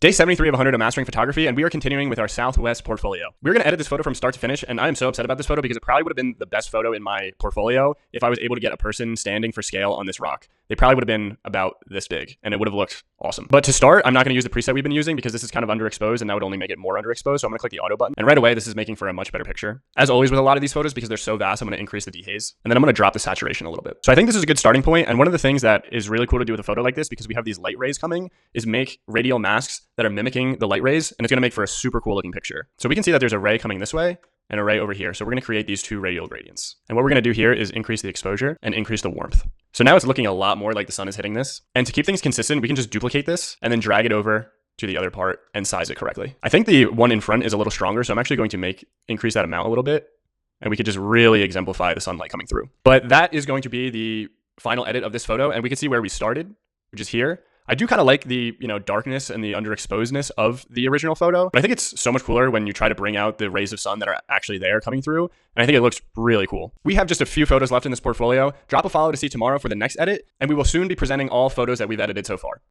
Day 73 of 100 of Mastering Photography, and we are continuing with our Southwest portfolio. We're going to edit this photo from start to finish, and I am so upset about this photo because it probably would have been the best photo in my portfolio if I was able to get a person standing for scale on this rock. They probably would have been about this big, and it would have looked awesome. But to start, I'm not going to use the preset we've been using because this is kind of underexposed, and that would only make it more underexposed, so I'm going to click the auto button. And right away, this is making for a much better picture. As always with a lot of these photos, because they're so vast, I'm going to increase the dehaze, and then I'm going to drop the saturation a little bit. So I think this is a good starting point, and one of the things that is really cool to do with a photo like this, because we have these light rays coming, is make radial masks that are mimicking the light rays, and it's going to make for a super cool looking picture. So we can see that there's a ray coming this way and a ray over here. So we're going to create these two radial gradients. And what we're going to do here is increase the exposure and increase the warmth. So now it's looking a lot more like the sun is hitting this. And to keep things consistent, we can just duplicate this and then drag it over to the other part and size it correctly. I think the one in front is a little stronger, so I'm actually going to increase that amount a little bit, and we could just really exemplify the sunlight coming through. But that is going to be the final edit of this photo, and we can see where we started, which is here. I do kind of like the, darkness and the underexposedness of the original photo, but I think it's so much cooler when you try to bring out the rays of sun that are actually there coming through, and I think it looks really cool. We have just a few photos left in this portfolio. Drop a follow to see tomorrow for the next edit, and we will soon be presenting all photos that we've edited so far.